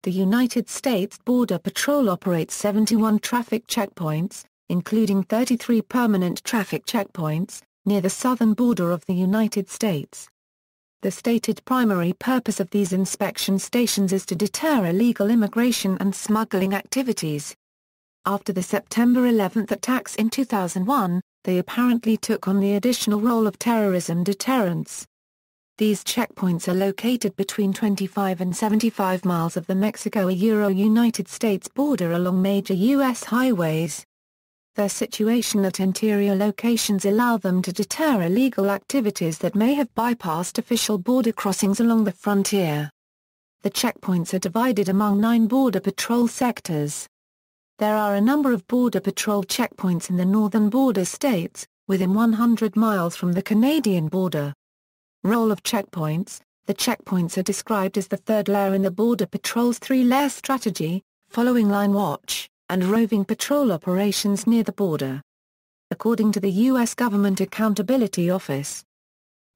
The United States Border Patrol operates 71 traffic checkpoints, including 33 permanent traffic checkpoints, near the southern border of the United States. The stated primary purpose of these inspection stations is to deter illegal immigration and smuggling activities. After the September 11 attacks in 2001, they apparently took on the additional role of terrorism deterrence. These checkpoints are located between 25 and 75 miles of the Mexico-United States border along major U.S. highways. Their situation at interior locations allow them to deter illegal activities that may have bypassed official border crossings along the frontier. The checkpoints are divided among 9 Border Patrol sectors. There are a number of Border Patrol checkpoints in the northern border states, within 100 miles from the Canadian border. Role of checkpoints: the checkpoints are described as the third layer in the Border Patrol's 3-layer strategy, following line watch and roving patrol operations near the border. According to the U.S. Government Accountability Office,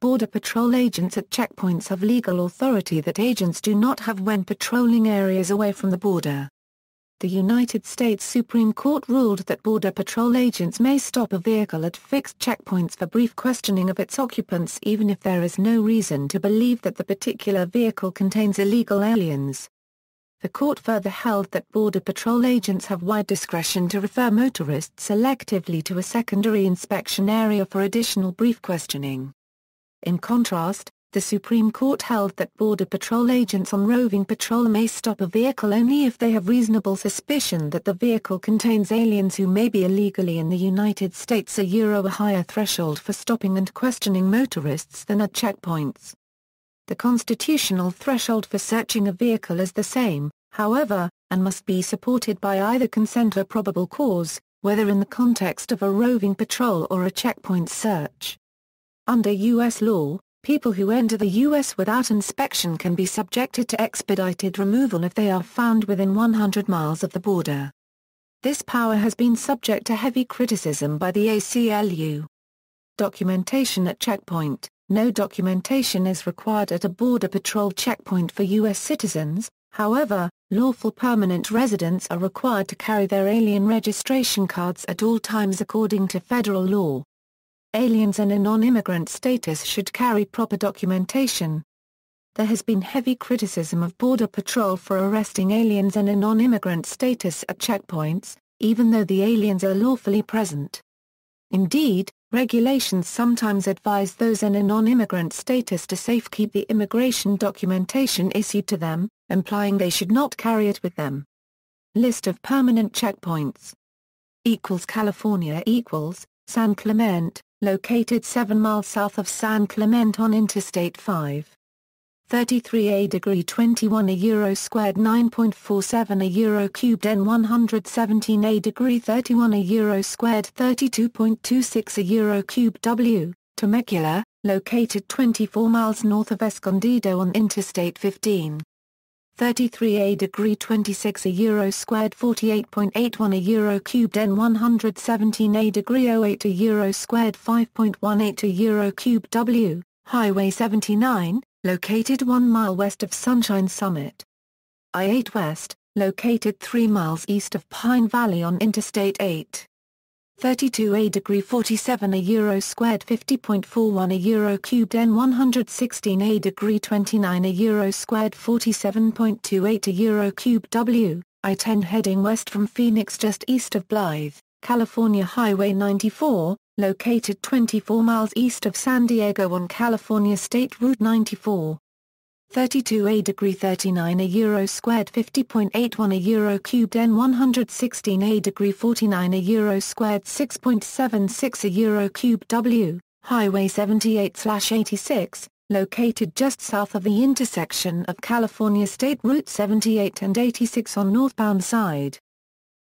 Border Patrol agents at checkpoints have legal authority that agents do not have when patrolling areas away from the border. The United States Supreme Court ruled that Border Patrol agents may stop a vehicle at fixed checkpoints for brief questioning of its occupants even if there is no reason to believe that the particular vehicle contains illegal aliens. The court further held that Border Patrol agents have wide discretion to refer motorists selectively to a secondary inspection area for additional brief questioning. In contrast, the Supreme Court held that Border Patrol agents on roving patrol may stop a vehicle only if they have reasonable suspicion that the vehicle contains aliens who may be illegally in the United States. A higher threshold for stopping and questioning motorists than at checkpoints. The constitutional threshold for searching a vehicle is the same, however, and must be supported by either consent or probable cause, whether in the context of a roving patrol or a checkpoint search. Under U.S. law, people who enter the U.S. without inspection can be subjected to expedited removal if they are found within 100 miles of the border. This power has been subject to heavy criticism by the ACLU. Documentation at checkpoint: no documentation is required at a Border Patrol checkpoint for U.S. citizens, however, lawful permanent residents are required to carry their alien registration cards at all times according to federal law. Aliens in a non-immigrant status should carry proper documentation. There has been heavy criticism of Border Patrol for arresting aliens in a non-immigrant status at checkpoints, even though the aliens are lawfully present. Indeed, regulations sometimes advise those in a non-immigrant status to safekeep the immigration documentation issued to them, implying they should not carry it with them. List of permanent checkpoints. California San Clemente, located 7 miles south of San Clemente on Interstate 5. 33 degree 21 euro squared 9.47 euro cubed N 117 degree 31 euro squared 32.26 euro cubed W. Temecula, located 24 miles north of Escondido on Interstate 15. 33 degree 26 euro squared 48.81 euro cubed N 117 degree 08 euro squared 5.18 euro cubed W. Highway 79, located 1 mile west of Sunshine Summit. I-8 West, located 3 miles east of Pine Valley on Interstate 8. 32 degree 47 euro squared 50.41 euro cubed N 116 degree 29 euro squared 47.28 euro cubed W. I-10 heading west from Phoenix just east of Blythe, California. Highway 94, located 24 miles east of San Diego on California State Route 94. 32 degree 39 euro squared 50.81 euro cubed N 116 degree 49 euro squared 6.76 euro cubed W. Highway 78/86, located just south of the intersection of California State Route 78 and 86 on northbound side.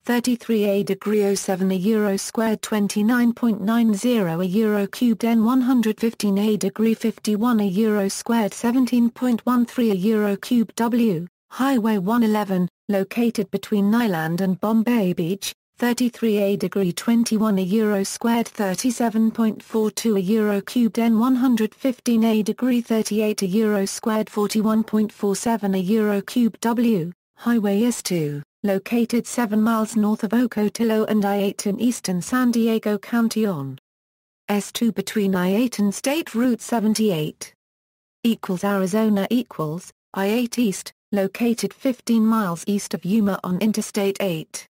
33 degree 07 euro squared 29.90 euro cubed N 115 degree 51 euro squared 17.13 euro cubed W. Highway 111, located between Nyland and Bombay Beach. 33 degree 21 euro squared 37.42 euro cubed N 115 degree 38 euro squared 41.47 euro cubed W. Highway S2, located 7 miles north of Ocotillo and I-8 in eastern San Diego County on S2 between I-8 and State Route 78. Arizona I-8 East, located 15 miles east of Yuma on Interstate 8.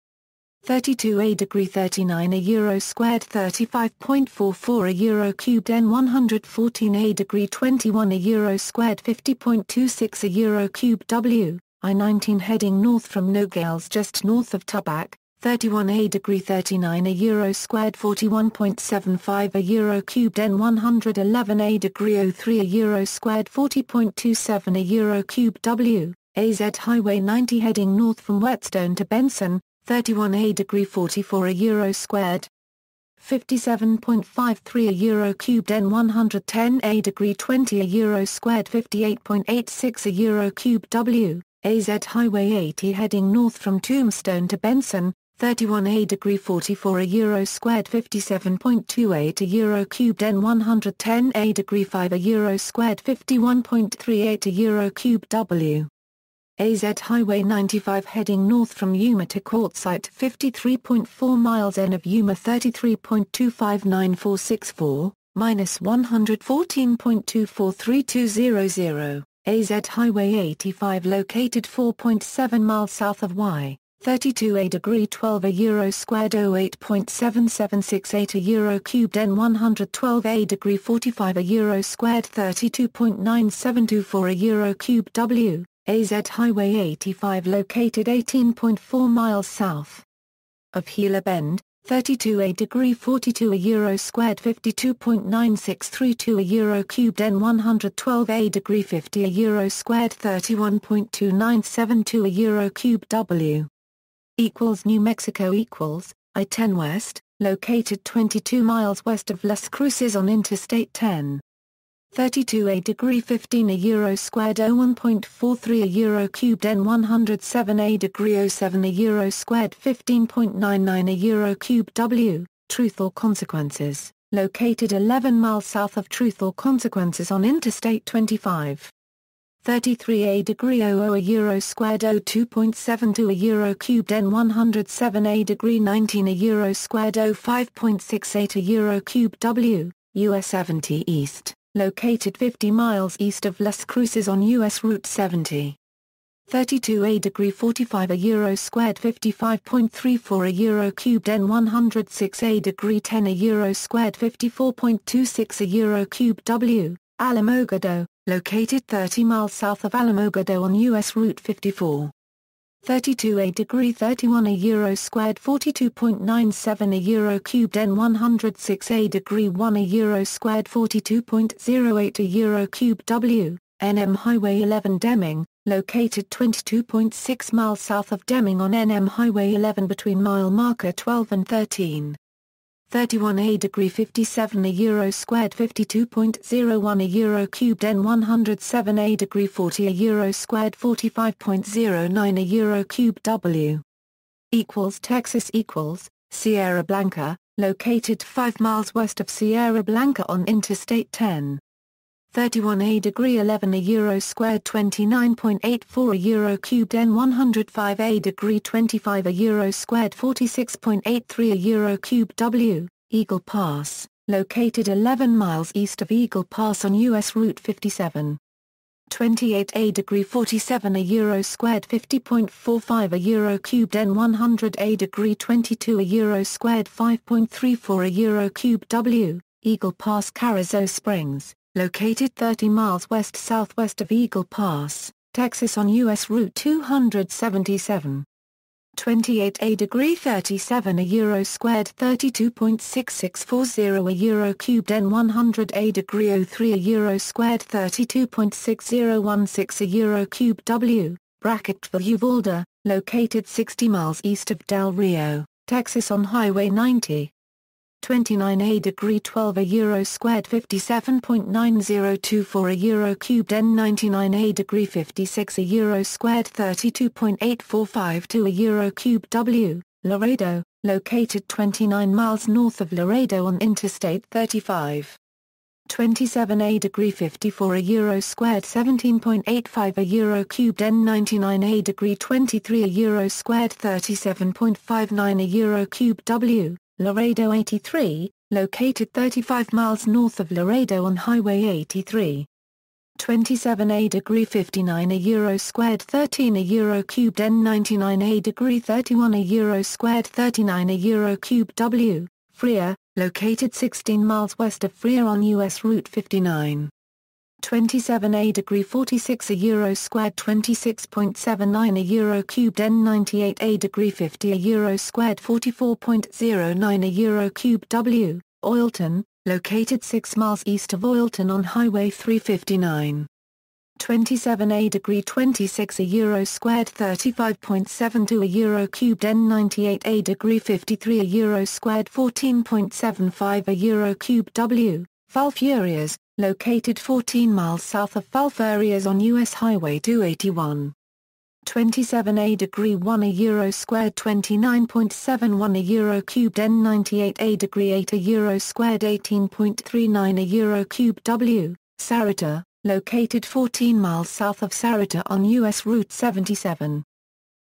32°39 euro squared 35.44 euro cubed N 114°21 euro squared 50.26 euro cubed W, I-19 heading north from Nogales just north of Tubac, 31°39 euro squared 41.75 euro cubed N 111°03 euro squared 40.27 euro cubed W, AZ Highway 90 heading north from Whetstone to Benson, 31°44 euro squared 57.53 euro cubed N 110°20 euro squared 58.86 euro cubed W, AZ Highway 80 heading north from Tombstone to Benson, 31°44 euro squared 57.28 euro cubed N 110°5 euro squared 51.38 euro cubed W. AZ Highway 95 heading north from Yuma to Quartzsite 53.4 miles N of Yuma 33.259464, minus 114.243200. AZ Highway 85 located 4.7 miles south of Y, 32°12 euro squared 08.7768 euro cubed N 112°45 euro squared 32.9724 euro cubed W. AZ Highway 85 located 18.4 miles south of Gila Bend, 32°42 euro squared 52.9632 euro cubed N 112°50 euro squared 31.2972 euro cubed W. New Mexico I-10 West, located 22 miles west of Las Cruces on Interstate 10. 32°15 euro squared 01.43 euro cubed N 107°07 euro squared 15.99 euro cubed W, Truth or Consequences, located 11 miles south of Truth or Consequences on Interstate 25. 33°00 euro squared 02.72 euro cubed N 107°19 euro squared 05.68 euro cubed W, US 70 East, located 50 miles east of Las Cruces on US Route 70. 32°45 euro squared 55.34 euro cubed N 106°10 euro squared 54.26 euro cubed W, Alamogordo, located 30 miles south of Alamogordo on US Route 54. 32°31 euro squared 42.97 euro cubed N 106°1 euro squared 42.08 euro cubed W, NM Highway 11 Deming, located 22.6 miles south of Deming on NM Highway 11 between mile marker 12 and 13. 31°57 euro squared 52.01 euro cubed N 107°40 euro squared 45.09 euro cubed W. Texas Sierra Blanca, located 5 miles west of Sierra Blanca on Interstate 10. 31°11 euro squared 29.84 euro cubed N 105°25 euro squared 46.83 euro cubed W, Eagle Pass, located 11 miles east of Eagle Pass on US Route 57. 28°47 euro squared 50.45 euro cubed N 100°22 euro squared 5.34 euro cubed W, Eagle Pass Carrizo Springs, located 30 miles west-southwest of Eagle Pass, Texas on US Route 277. 28°37 euro squared 32.6640 euro cubed N 100°03 euro squared 32.6016 euro cubed W, Bracketville Uvalde, located 60 miles east of Del Rio, Texas on Highway 90. 29°12 euro squared 57.9024 euro cubed N 99°56 euro squared 32.8452 euro cubed W, Laredo, located 29 miles north of Laredo on Interstate 35. 27A degree 54 a euro squared 17.85 a euro cubed N99A degree 23 a euro squared 37.59 a euro cubed W, Laredo 83, located 35 miles north of Laredo on Highway 83. 27A degree 59 a euro squared 13 a euro cubed N99A degree 31 a euro squared 39 a euro cubed W, Freer, located 16 miles west of Freer on US Route 59. 27A degree 46 a euro squared 26.79 a euro cubed N98A degree 50 a euro squared 44.09 a euro cubed W, Oilton, located 6 miles east of Oilton on Highway 359. 27A degree 26 a euro squared 35.72 a euro cubed N98A degree 53 a euro squared 14.75 a euro cubed W, Falfurrias, located 14 miles south of Falfurrias on US Highway 281. 27A degree 1 a euro squared 29.71 a euro cubed N98A degree 8 a euro squared 18.39 a euro cubed W, Sarita, located 14 miles south of Sarita on US Route 77.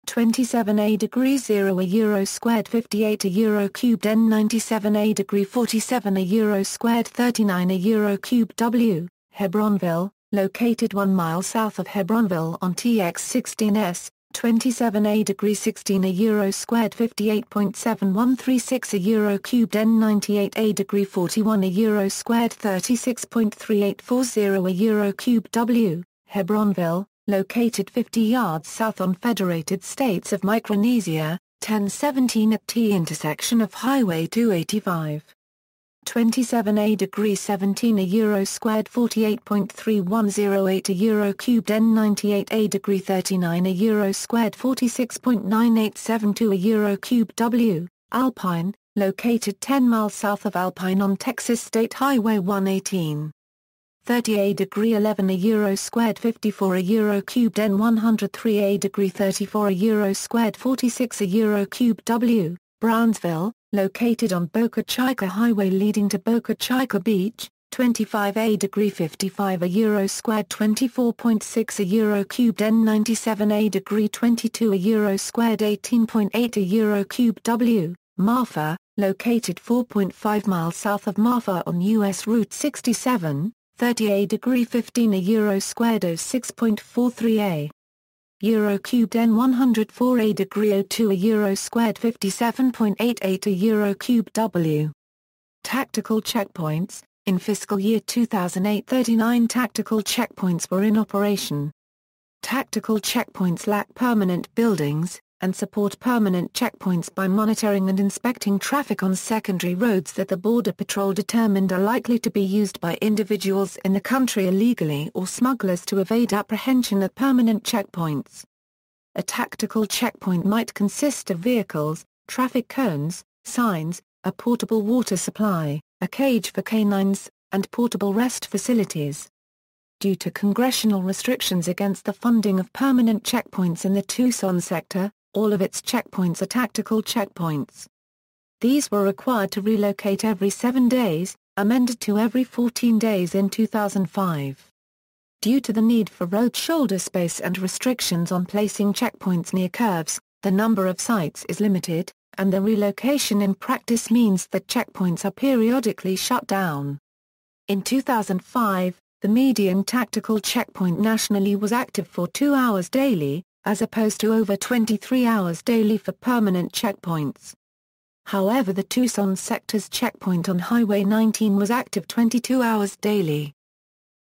27A degree 0 a euro squared 58 a euro cubed N97A degree 47 a euro squared 39 a euro cubed W, Hebronville, located 1 mile south of Hebronville on TX16S. 27A degree 16 a euro squared 58.7136 a euro cubed N98A degree 41 a euro squared 36.3840 a euro cubed W, Hebronville, located 50 yards south on Federated States of Micronesia, 1017 at T intersection of Highway 285. 27A degree 17 a euro squared 48.3108 a euro cubed N98A degree 39 a euro squared 46.9872 a euro cubed W, Alpine, located 10 miles south of Alpine on Texas State Highway 118. 30A degree 11 a euro squared 54 a euro cubed N103A degree 34 a euro squared 46 a euro cubed W, Brownsville, located on Boca Chica Highway leading to Boca Chica Beach. 25A degree 55 a euro squared 24.6 a euro cubed N97A degree 22 a euro squared 18.8 a euro cubed W, Marfa, located 4.5 miles south of Marfa on US Route 67. 30A degree 15 a euro squared 06.43 euro cubed N104A degree 02 a euro squared 57.88 a euro cubed W. Tactical checkpoints. In fiscal year 2008, 39 tactical checkpoints were in operation. Tactical checkpoints lack permanent buildings, and support permanent checkpoints by monitoring and inspecting traffic on secondary roads that the Border Patrol determined are likely to be used by individuals in the country illegally or smugglers to evade apprehension at permanent checkpoints. A tactical checkpoint might consist of vehicles, traffic cones, signs, a portable water supply, a cage for canines, and portable rest facilities. Due to congressional restrictions against the funding of permanent checkpoints in the Tucson sector, all of its checkpoints are tactical checkpoints. These were required to relocate every 7 days, amended to every 14 days in 2005. Due to the need for road shoulder space and restrictions on placing checkpoints near curves, the number of sites is limited, and the relocation in practice means that checkpoints are periodically shut down. In 2005, the median tactical checkpoint nationally was active for 2 hours daily, as opposed to over 23 hours daily for permanent checkpoints. However, the Tucson sector's checkpoint on Highway 19 was active 22 hours daily.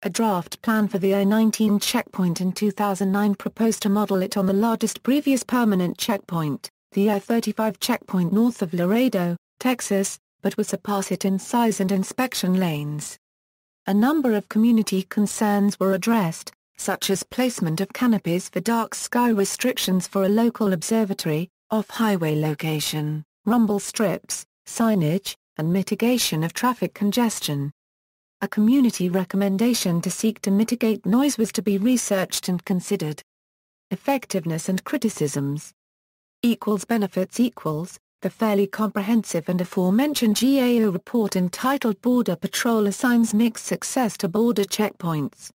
A draft plan for the I-19 checkpoint in 2009 proposed to model it on the largest previous permanent checkpoint, the I-35 checkpoint north of Laredo, Texas, but would surpass it in size and inspection lanes. A number of community concerns were addressed, such as placement of canopies for dark sky, restrictions for a local observatory, off-highway location, rumble strips, signage, and mitigation of traffic congestion. A community recommendation to seek to mitigate noise was to be researched and considered. Effectiveness and criticisms. Benefits. The fairly comprehensive and aforementioned GAO report entitled Border Patrol Assigns Mixed Success to Border Checkpoints.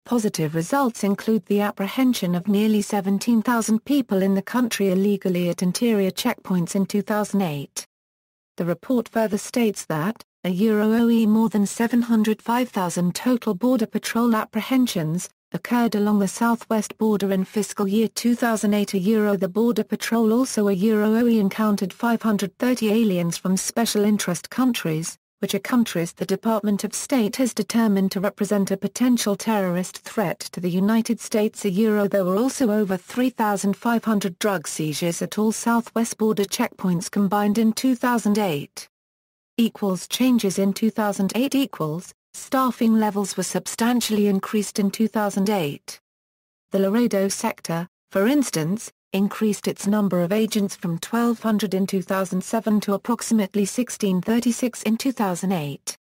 Positive results include the apprehension of nearly 17,000 people in the country illegally at interior checkpoints in 2008. The report further states that, more than 705,000 total Border Patrol apprehensions occurred along the southwest border in fiscal year 2008. The Border Patrol also encountered 530 aliens from special interest countries, which are countries the Department of State has determined to represent a potential terrorist threat to the United States. There were also over 3,500 drug seizures at all southwest border checkpoints combined in 2008. Changes in 2008 Staffing levels were substantially increased in 2008. The Laredo sector, for instance, increased its number of agents from 1,200 in 2007 to approximately 1,636 in 2008.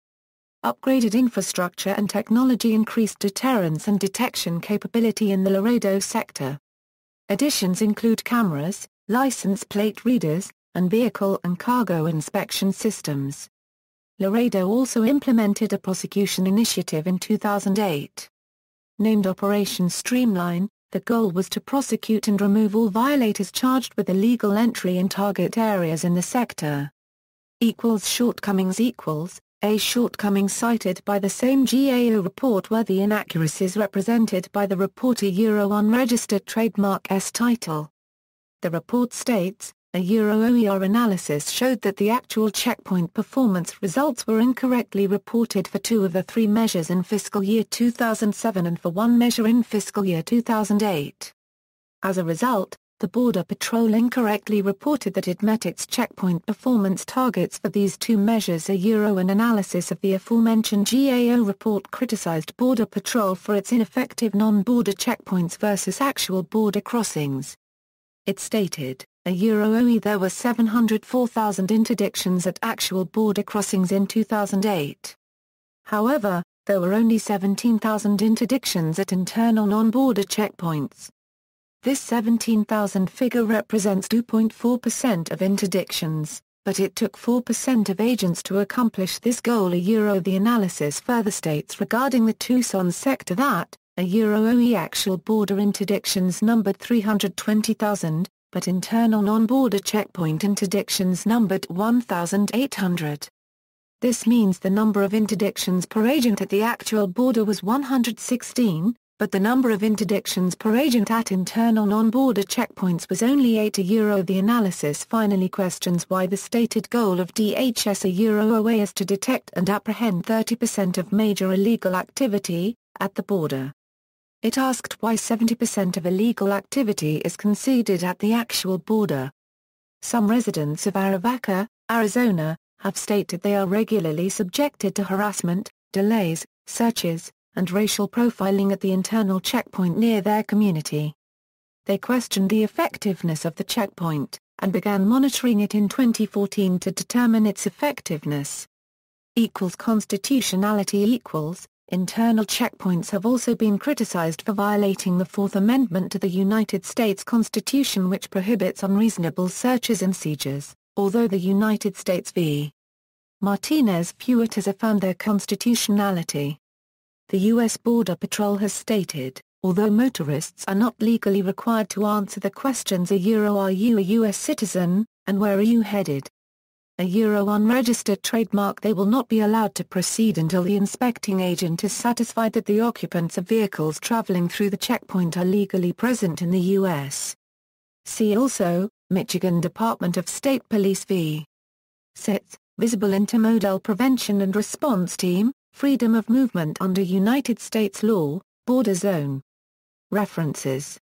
Upgraded infrastructure and technology increased deterrence and detection capability in the Laredo sector. Additions include cameras, license plate readers, and vehicle and cargo inspection systems. Laredo also implemented a prosecution initiative in 2008. Named Operation Streamline, the goal was to prosecute and remove all violators charged with illegal entry in target areas in the sector. Shortcomings A shortcoming cited by the same GAO report were the inaccuracies represented by the report unregistered trademark's title. The report states, OER analysis showed that the actual checkpoint performance results were incorrectly reported for 2 of the 3 measures in fiscal year 2007 and for 1 measure in fiscal year 2008. As a result, the Border Patrol incorrectly reported that it met its checkpoint performance targets for these 2 measures. An analysis of the aforementioned GAO report criticized Border Patrol for its ineffective non-border checkpoints versus actual border crossings. It stated, there were 704,000 interdictions at actual border crossings in 2008. However, there were only 17,000 interdictions at internal non-border checkpoints. This 17,000 figure represents 2.4% of interdictions, but it took 4% of agents to accomplish this goal. The analysis further states regarding the Tucson sector that, actual border interdictions numbered 320,000, but internal non-border checkpoint interdictions numbered 1,800. This means the number of interdictions per agent at the actual border was 116, but the number of interdictions per agent at internal non-border checkpoints was only 8. The analysis finally questions why the stated goal of DHS OA is to detect and apprehend 30% of major illegal activity at the border. It asked why 70% of illegal activity is conceded at the actual border. Some residents of Arivaca, Arizona, have stated they are regularly subjected to harassment, delays, searches, and racial profiling at the internal checkpoint near their community. They questioned the effectiveness of the checkpoint, and began monitoring it in 2014 to determine its effectiveness. Constitutionality Internal checkpoints have also been criticized for violating the Fourth Amendment to the United States Constitution, which prohibits unreasonable searches and seizures, although the United States v. Martinez-Feuert has affirmed their constitutionality. The U.S. Border Patrol has stated, although motorists are not legally required to answer the questions are you a U.S. citizen, and where are you headed? Unregistered trademark they will not be allowed to proceed until the inspecting agent is satisfied that the occupants of vehicles traveling through the checkpoint are legally present in the U.S. See also, Michigan Department of State Police v. SITS, Visible Intermodal Prevention and Response Team, Freedom of Movement under United States Law, Border Zone. References